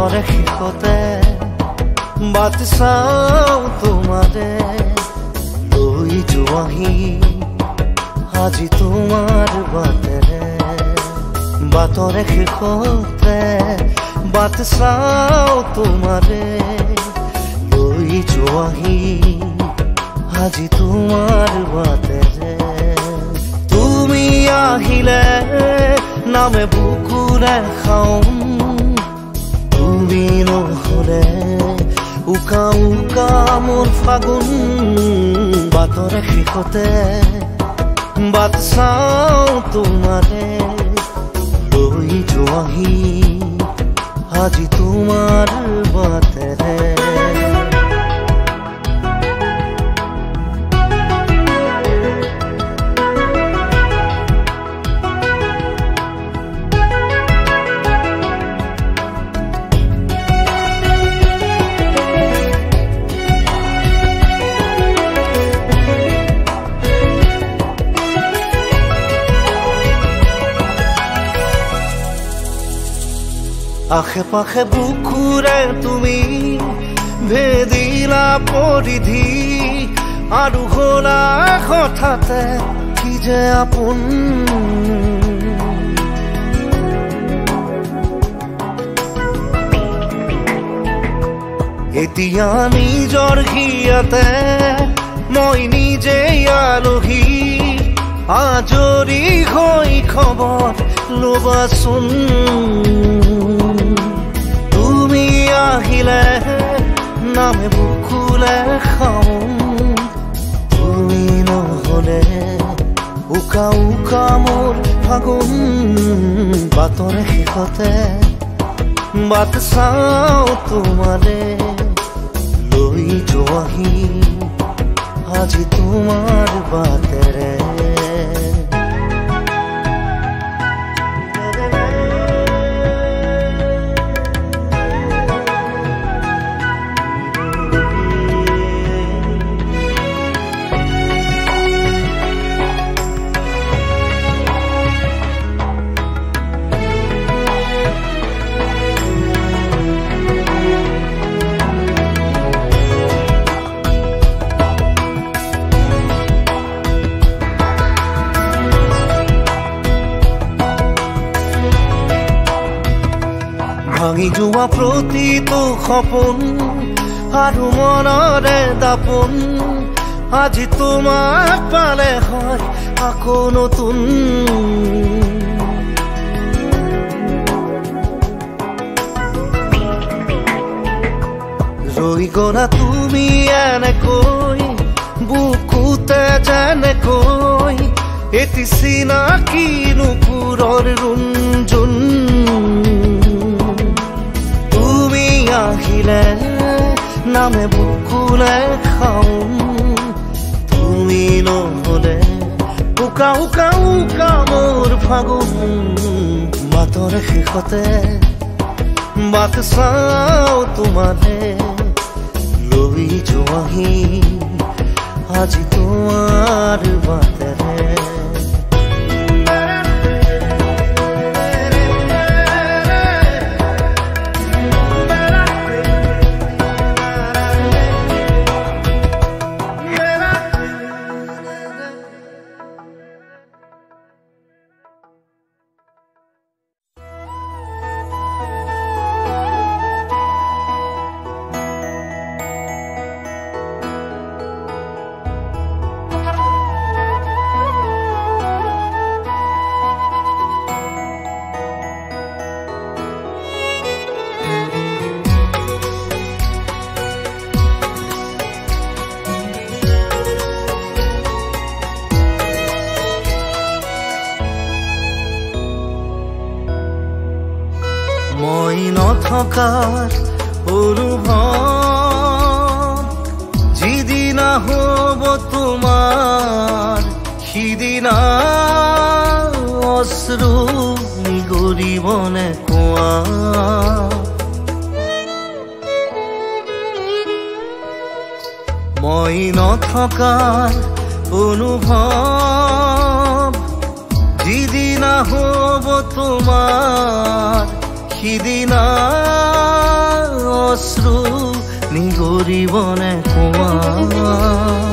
বাটৰে শেষতে বাট চাওঁ তোমাৰে লৈ যোৱাহি আজি তোমাৰ বাটেৰে বাটৰে শেষতে বাট চাওঁ তোমাৰে লৈ যোৱাহি আজি তোমাৰ বাটেৰে তুমি আহিলে নামে বুকুৰে খাওঁ তুমি নহ'লে উকা উকা মোৰ ফাগুন বাটৰে শেষতে বাট চাওঁ তোমাৰে লৈ যোৱাহি আজি তোমাৰ বাটেৰে আশে পাশে বুকুৰে তুমি ভেদিলা পৰিধি আৰু হলা হঠাতে কি যে আপোন এতিয়া নিজৰ হিয়াতে মই নিজে আলহী আজৰি হৈ খবৰ ল'বাচোন তুমি আহিলে নামে বুকুলে খাওঁ তুমি নহ'লে উকা উকা মোৰ ফাগুন বাটৰে শেষতে বাট চাওঁ তোমাৰে লৈ যোৱাহি আজি তোমাৰ বাটেৰে ভাঙি যোৱা প্ৰতিটো সপোন আৰু মনৰে দাপোন আজি তোমাক পালে হয় আকৌ নতুন ৰৈ গলা তুমি এনেকৈ বুকুতে যেনেকৈ এটি চিনাকি নুপুৰৰ ৰুণজুন আহিলে নামে বুকুলে খাওঁ তুমি নহ'লে উকা উকা উকা মোৰ ফাগুন বাটৰে শেষতে বাট চাওঁ তোমাৰে লৈ যোৱাহি আজি তোমাৰ বাটেৰে মই নথকাৰ অনুভৱ যিদিনা হ'ব তোমাৰ সিদিনা অশ্ৰু গৰিবনে কোৱা মই নথকাৰ অনুভৱ যিদিনা হ'ব তোমাৰ সিদিনা অশ্ৰু নিগৰিবনে কোৱা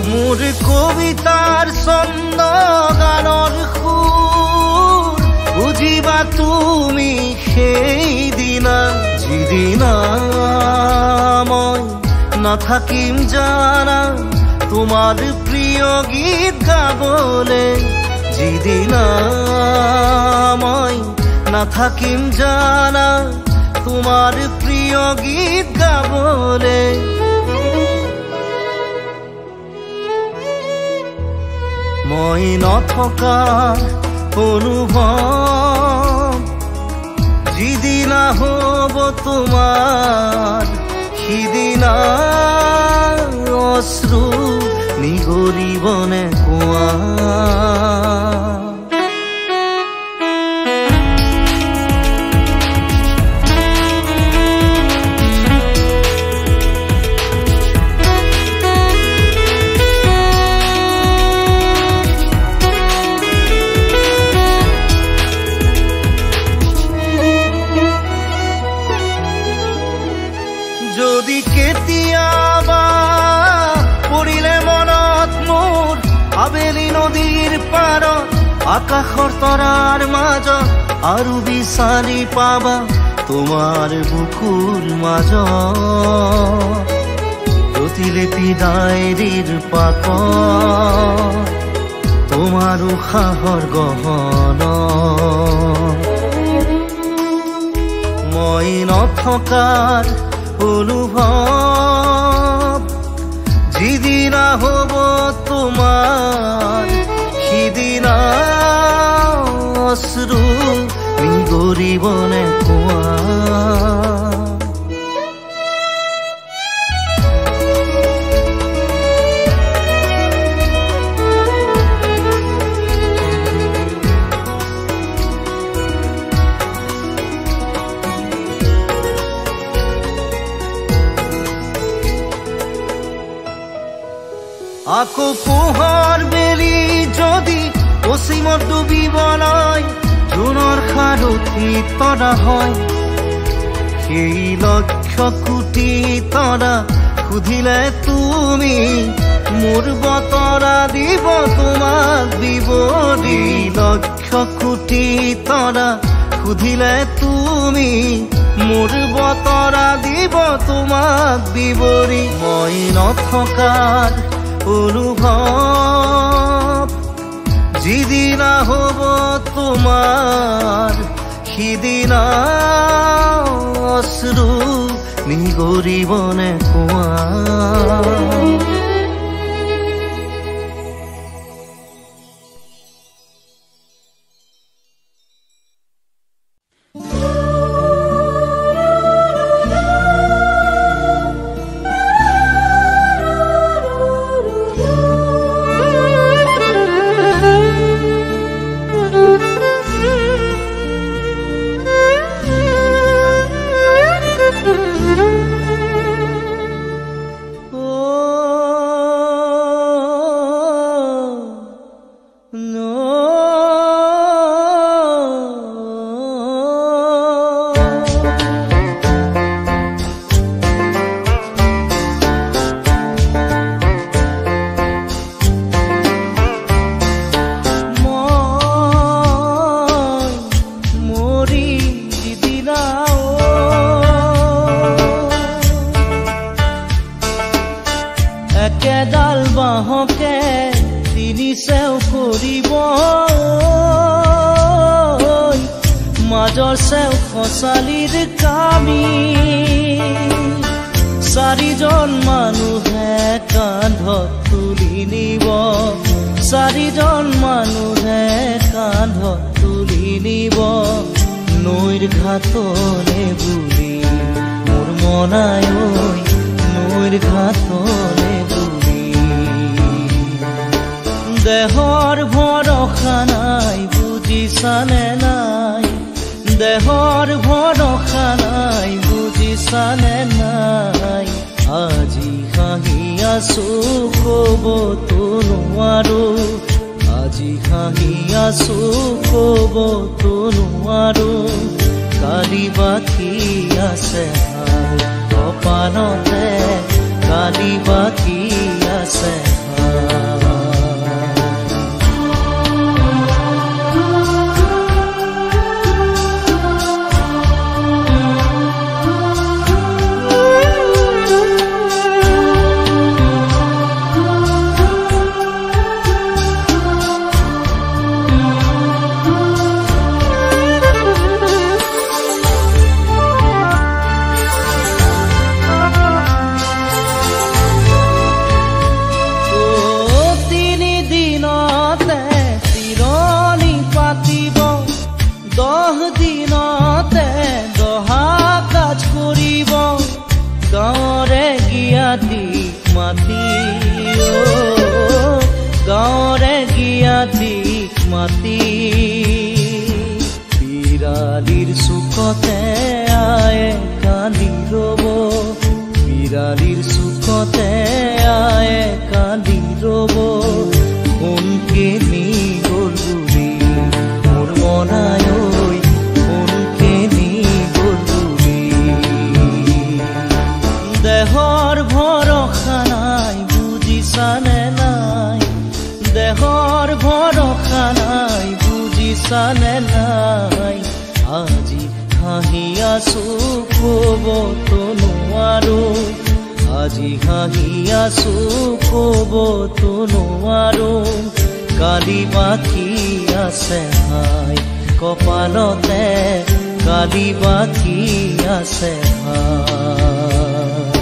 মোৰ কবিতাৰ ছন্দ গানৰ সুৰ বুজিবা তুমি সেইদিনা যিদিনা মই নাথাকিম জানা তোমাৰ প্ৰিয় গীত গাবলে যিদিনা মই নাথাকিম জানা তোমাৰ প্ৰিয় গীত গাবলে মই নথকা অনুভৱ যিদিনা হ'ব তোমাৰ সিদিনা অশ্ৰু নিগৰিবনে কোৱা যদি কেতিয়াবা পৰিলে মনত মোৰ আবেলি নদীৰ পাৰত আকাশৰ তৰাৰ মাজত আৰু বিচাৰি পাবা তোমাৰ বুকুৰ মাজত প্ৰতিলিপি ডায়েৰীৰ পাকত তোমাৰ উশাহৰ গহনা মই নথকাৰ অনুভৱ যিদিনা হ'ব তোমাৰ সিদিনা অশ্ৰু নিগৰিবনে কোৱা আকৌ পোহৰ বেলি যদি পশ্চিমত ডুবিবলৈ জোনৰ সাৰথি তৰা হয় সেই লক্ষ কোটি তৰা সুধিলে তুমি মোৰ বতৰা দিব তোমাক বিৱৰি লক্ষ কোটি তৰা সুধিলে তুমি মোৰ বতৰা দিব তোমাক বিৱৰি মই নথকাৰ অনুভৱ যিদিনা হ'ব তোমাৰ সিদিনা অশ্ৰু নিগৰিবনে কোৱা একেডাল বাহকে তিনি চেও কৰিব মাজৰ চেও খচালিৰ কামি চাৰিজন মানুহে কান্ধত তুলি নিব চাৰিজন মানুহে কান্ধত তুলি নিব নৈৰ ঘাটলে বুলি মোৰ মনাই নৈৰ ঘাটলে বুলি দেহৰ ভৰসা নাই বুজিছানে নাই দেহৰ ভৰসা নাই বুজিছানে নাই আজি হাঁহি আছো ক'বতো নোৱাৰো আজি হাঁহি আছো ক'বতো নোৱাৰো কালি বাকী আছে কপালতে কালি বাকি আছে গাঁৱৰে গিয়াতিক মাতি বিৰালিৰ চুকতে আয়ে কান্দি ৰব বিৰালিৰ চুকতে আয়ে কান্দি ৰব কোনকে নি গ'ল বুলি মোৰ মনাই ঐ কোনকে নি গ'ল বুলি দেহৰ ভৰসা নাই বুজিছানে নাই দেহৰ ভৰসা নাই বুজিছানে নাই আজি হাঁহি আছো ক'বতো নোৱাৰো আজি হাঁহি আছো ক'বতো নোৱাৰো কালি বাকি আছে হাই কপালতে কালি বাকি আছে হাই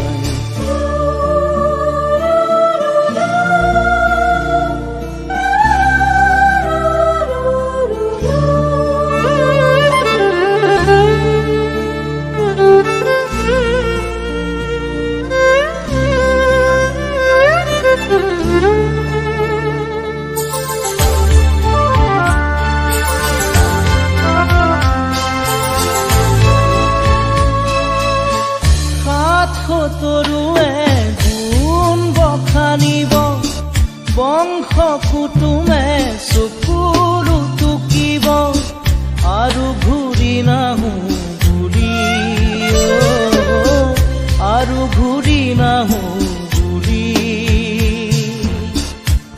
বংশ কুটুমে চকুৰু টুকিব আৰু ঘূৰি নাহো বুলি আৰু ঘূৰি নাহো বুলি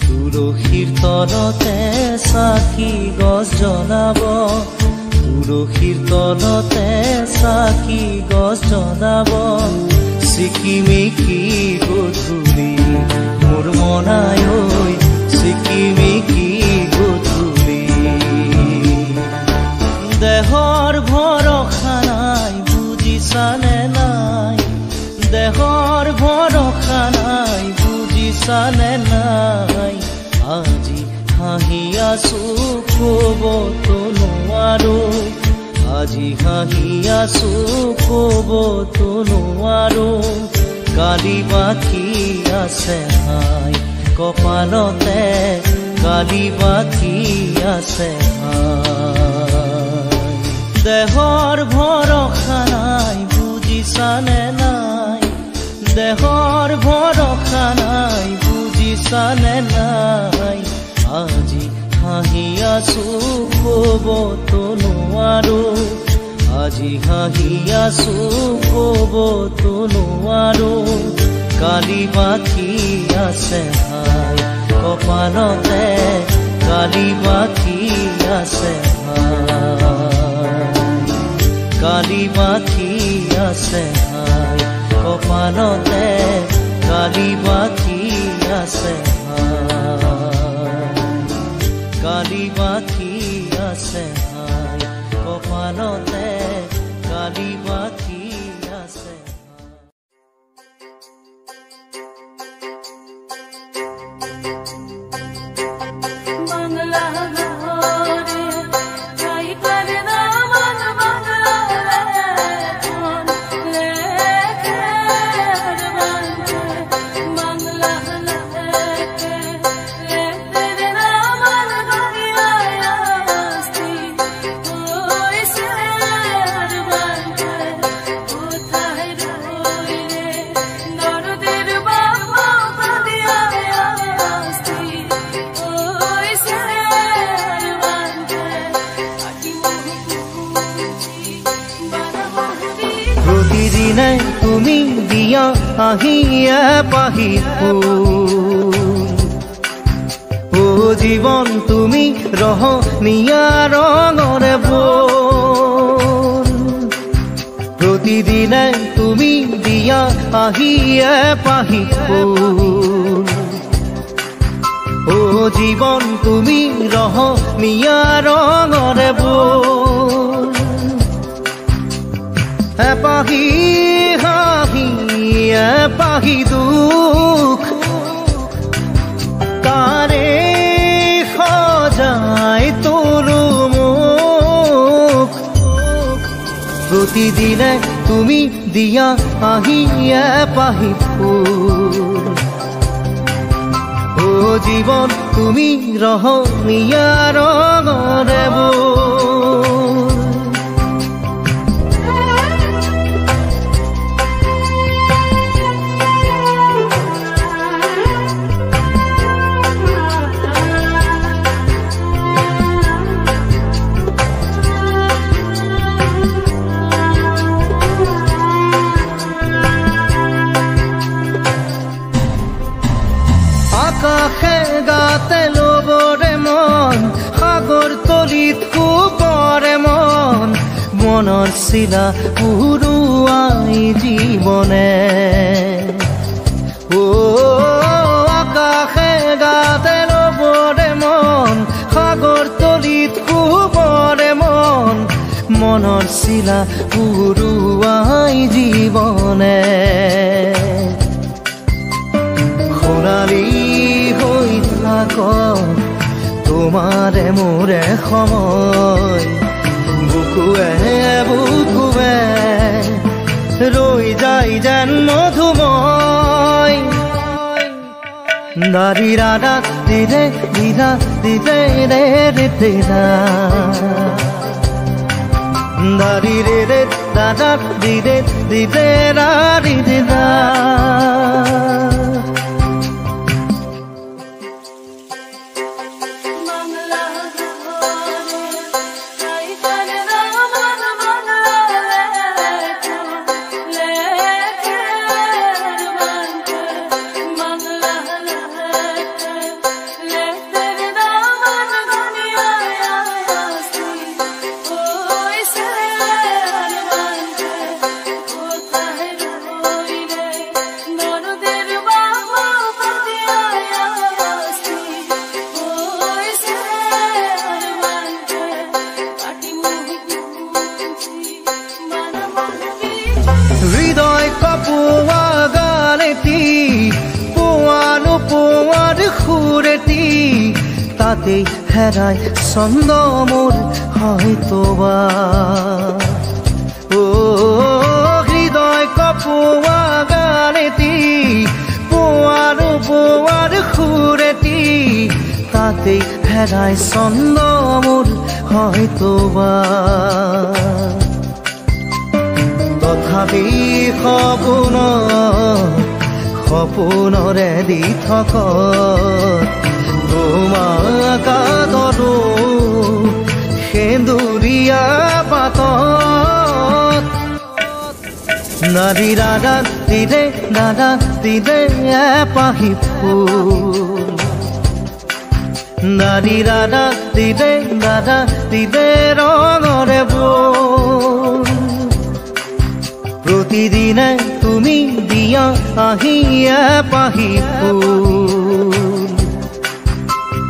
তুলসীৰ তলতে চাকি গছ জ্বলাব তুলসীৰ তলতে চাকি গছ জ্বলাব চিকিমিকি গধূলি মোৰ মনাই ঐ চিকিমিকি গধূলি দেহৰ ভৰসা নাই বুজিছানে নাই দেহৰ ভৰসা নাই বুজিছানে নাই আজি হাঁহি আছো ক'বতো নোৱাৰো আজি হাঁহি আছো ক'বতো নোৱাৰো কালি বাকি আছে হাই কপালতে কালি বাকি আছে হাই দেহৰ ভৰসা নাই বুজিছানে নাই দেহৰ ভৰসা নাই বুজিছানে নাই আজি হাঁহি আছো ক'বতো নোৱাৰো আজি হাঁহি আছো ক'বতো নোৱাৰো কালি বাকি আছে হাই কপালতে কালি বাকি আছে হাই কালি বাকি আছে হাই কপালতে কালি বাকি আছে হাই কালি বাকি আছে হাই কপালতে কালি বাকি আছে বাংলা ঘরে তাই করে না মন বাংলা লেখে বাংলা লেখে লেখে না মন গড়িয়া আসতি ওই সে কোথায় রইলে দরদের বাবা পালিয়া আসতি ওই সে প্রতিদিনে তুমি দিয়া আহিয়ে পাহি ফুল ও জীৱন তুমি ৰহনীয়া ৰঙৰে বল প্ৰতিদিনে তুমি দিয়া আহিয়ে পাহি ফুল ও জীৱন তুমি ৰহনীয়া ৰঙৰে বল এপাহি হাঁহি এপাহি দুখ তাৰে সজাই তোলো মোক প্ৰতিদিনে তুমি দিয়া আহিয়ে পাহি ফুল ও জীৱন তুমি ৰহনীয়া ৰঙৰে বল আকাশে গাতে লবৰে মন সাগৰ তলিত শুবৰে মন মনৰ চিলা উৰুৱাই জীৱনে ও আকাশে গাতে লবৰে মন সাগৰ তলিত শুবৰে মন মনৰ চিলা উৰুৱাই জীৱনে সোণালী হৈ থাক তোমাৰে মোৰে সময় বুকুৱে বুকুৱে ৰৈ যায় যেন মধুময় দাৰি ৰাধা দিলে দিলা দিলে ৰে ৰে দিলা দাৰি ৰে ৰে দাদা দিলে দিলে ৰাৰি দিলা হৃদয় কপোৱা গানেতি পোৱানো পোৱাৰ সুৰেতি তাতেই হেৰাই ছন্দ মোৰ হয়তোবা ও হৃদয় কপোৱা গানেতি পোৱানো পোৱাৰ সুৰেতি তাতেই হেৰাই ছন্দ মোৰ হয়তোবা তথাপি সপোনৰে দি থক তোমাক আদৰো সেন্দুৰীয়া পাতত নাৰী দাদা দিলে এপাহি ফুল নাৰী দাদা দিলে ৰঙৰে বল প্ৰতিদিনে তুমি দিয়া আহিয়ে পাহি ফুল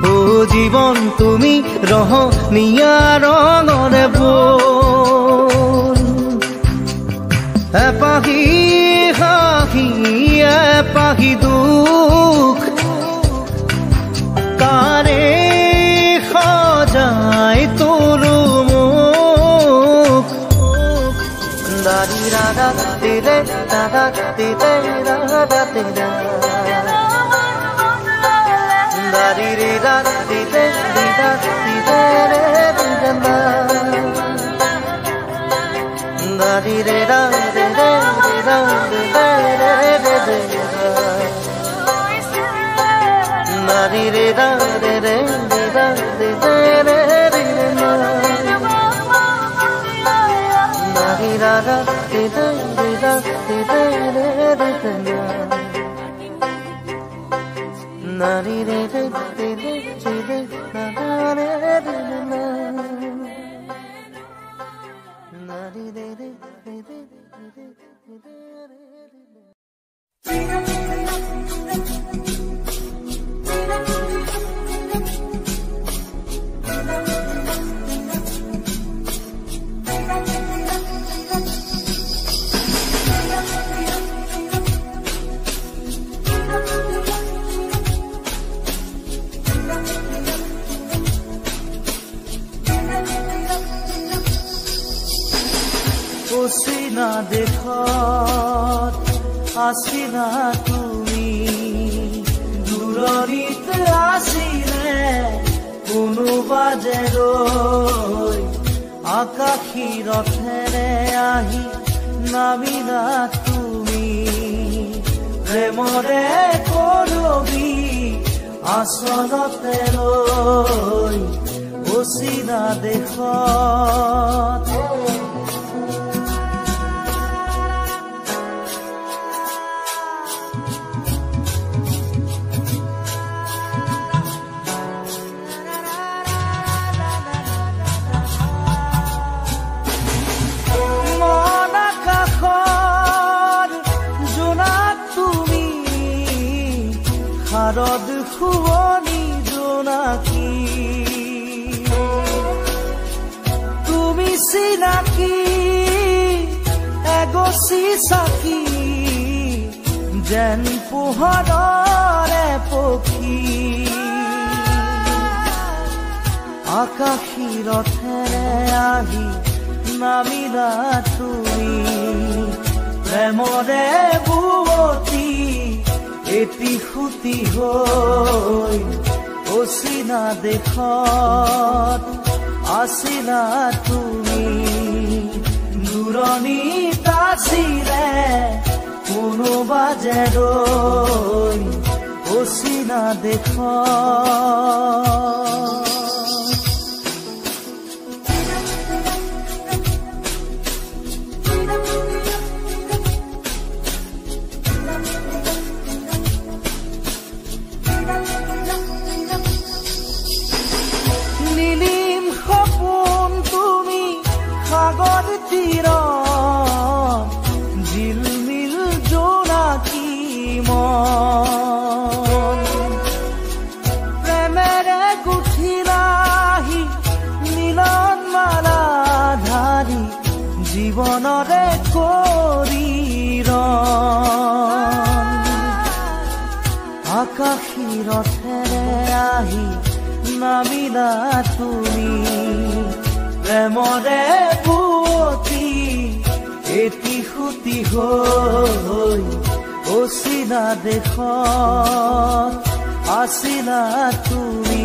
ও জীৱন তুমি ৰহনীয়া ৰঙৰে বল এপাহি হাঁহি এপাহি দুখ তাৰে সজাই তোলো মোক দাৰি ৰাধা দিলে দাদা দিলে ৰাধা দিলে দাৰি ৰে ৰাধা দিলে দিদা দিলে ৰে দিদা দাৰি ৰে ৰাধা দিলে দিদা দিলে ৰে দিদা দাৰি ৰে ৰাধা দিলে দিদা দিলে ৰে দিদা দাৰি ৰাধা দিদা দিদা দিদা ৰে অচিনা দেশত আছিলা তুমি দূৰণিত আছিলে কোনোবা যে ৰৈ আকাশী ৰথেৰে আহি নামিলা তুমি প্ৰেমৰে কৰবি আচলতে ৰৈ অচিনা দেশত শাৰদ শুৱনি জোনাকী তুমি চিনাকি এগছি চাকি যেন পোহৰৰে পক্ষী আকাশী ৰথেৰে আহি নামিলা তুমি প্ৰেমৰে বুৱতী এটি খুটি হৈ অচিনা দেশত আছিলা তুমি দূৰণিত আছিলে কোনোবা যে ৰৈ অচিনা দেশত নীলিম সপোন তুমি সাগৰ তীৰত জিলমিল জোনাকী মন প্ৰেমেৰে গুঠিলাহি মিলন মালা ধাৰি জীৱনৰে কৰি আকাশী ৰথেৰে আহি নামিলা তুমি প্ৰেমৰে বুৱতী এটি খুটি হৈ অচিনা দেশত আছিলা তুমি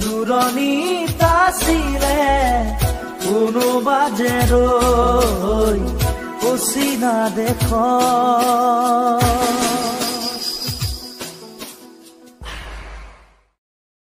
দূৰণিত আছিলে কোনোবা যে ৰৈ অচিনা দেশত